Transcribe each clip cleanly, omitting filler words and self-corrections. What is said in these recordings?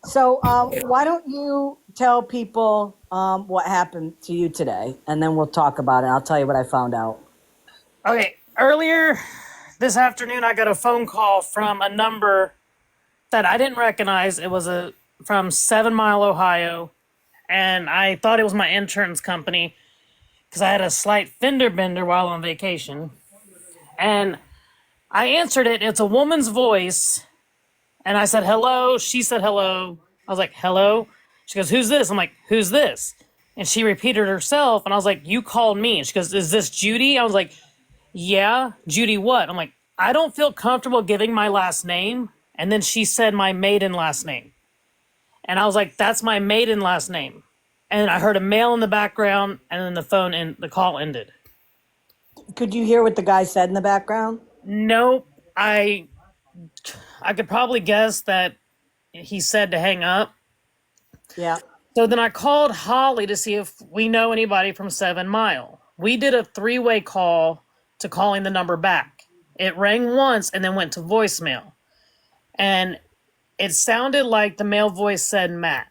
So, why don't you tell people what happened to you today, and then we'll talk about it. I'll tell you what I found out. Okay, earlier this afternoon, I got a phone call from a number that I didn't recognize. It was a from 7 Mile, Ohio, and I thought it was my insurance company because I had a slight fender bender while on vacation. And I answered it. It's a woman's voice, and I said hello. She said hello. I was like hello. She goes, "Who's this?" I'm like, "Who's this?" And she repeated herself, and I was like, "You called me." And she goes, "Is this Judy?" I was like, "Yeah, Judy what?" I'm like, "I don't feel comfortable giving my last name." And then she said my maiden last name. And I was like, "That's my maiden last name." And I heard a male in the background, and then the call ended. Could you hear what the guy said in the background? Nope. I could probably guess that he said to hang up. Yeah. So then I called Holly to see if we know anybody from 7 Mile. We did a three-way call to calling the number back. It rang once and then went to voicemail. And it sounded like the male voice said Matt.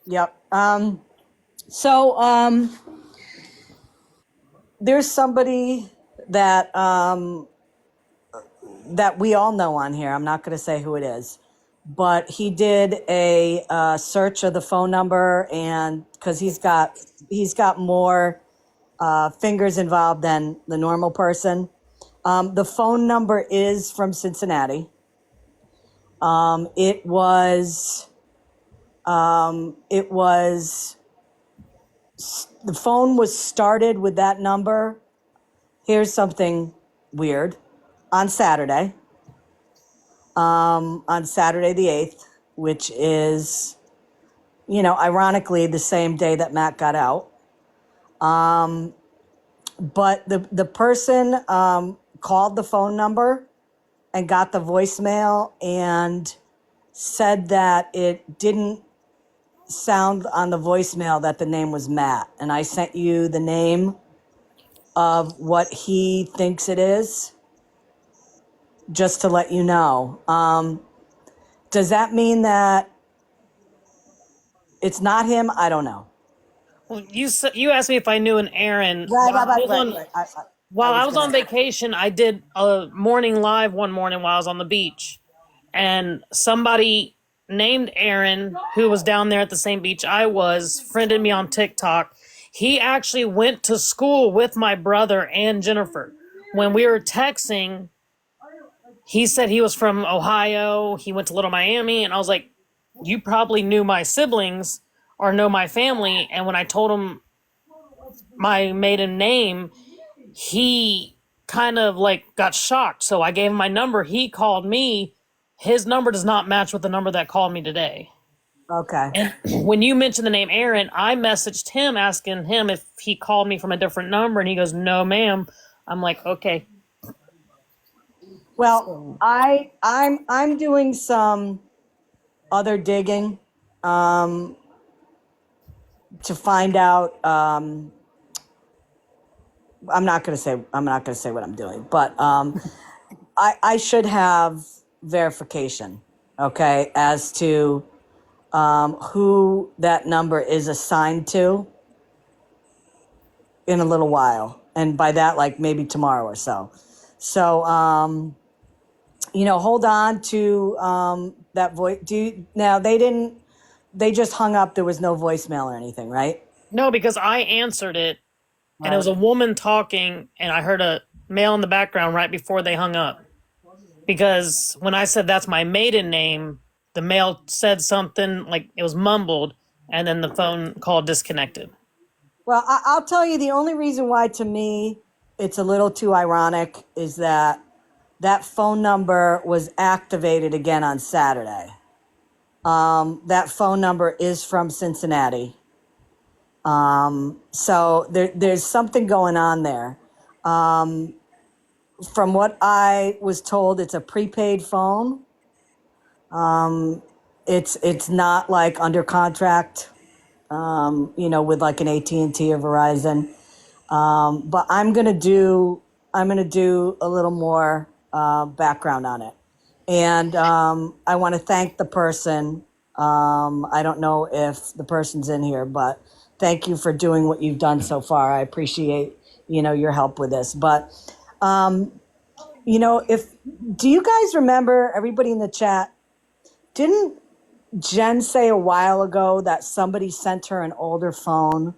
Yep. So, there's somebody that that we all know on here. I'm not going to say who it is, but he did a search of the phone number, and because he's got more fingers involved than the normal person. The phone number is from Cincinnati. It was it was the phone was started with that number. Here's something weird. On Saturday, on Saturday the 8th, which is, ironically the same day that Matt got out. But the person called the phone number and got the voicemail and said that it didn't sound on the voicemail that the name was Matt. And I sent you the name of what he thinks it is, just to let you know. Does that mean that it's not him? I don't know. Well, you asked me if I knew an Aaron. Right, right, right, right, right. I While I was was gonna. on vacation, I did a morning live one morning while I was on the beach, and somebody named Aaron, who was down there at the same beach I was, friended me on TikTok. He actually went to school with my brother and Jennifer. When we were texting, he said he was from Ohio. He went to Little Miami, and I was like, "You probably knew my siblings or know my family." And when I told him my maiden name, he kind of like got shocked. So I gave him my number. He called me. His number does not match with the number that called me today. Okay. And when you mentioned the name Aaron, I messaged him asking him if he called me from a different number, and he goes, "No, ma'am." I'm like, "Okay." Well, I'm doing some other digging to find out. I'm not gonna say what I'm doing, but I should have verification, okay, as to who that number is assigned to in a little while, and by that, like maybe tomorrow or so. So, hold on to that voice. Now they didn't. They just hung up. There was no voicemail or anything, right? No, because I answered it, and it was Right. a woman talking, and I heard a male in the background right before they hung up. Because when I said that's my maiden name, the male said something like it was mumbled, and then the phone call disconnected. Well, I'll tell you the only reason why to me it's a little too ironic is that that phone number was activated again on Saturday. That phone number is from Cincinnati. So there's something going on there. From what I was told, it's a prepaid phone. It's not like under contract, with like an AT&T or Verizon. But I'm gonna do a little more background on it, And I want to thank the person. I don't know if the person's in here, but thank you for doing what you've done so far. I appreciate, your help with this. But, if do you guys remember, everybody in the chat, didn't Jen say a while ago that somebody sent her an older phone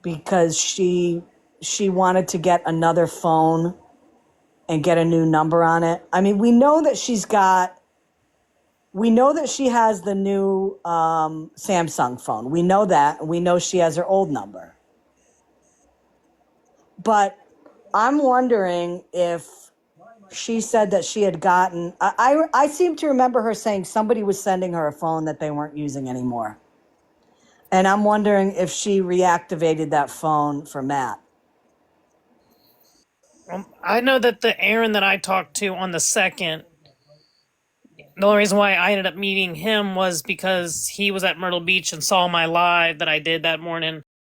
because she wanted to get another phone and get a new number on it? I mean, we know that she has the new Samsung phone. We know that. We know she has her old number. But I'm wondering if she said that she had gotten, I seem to remember her saying somebody was sending her a phone that they weren't using anymore. And I'm wondering if she reactivated that phone for Matt. I know that the Aaron that I talked to on the second, the only reason why I ended up meeting him was because he was at Myrtle Beach and saw my live that I did that morning.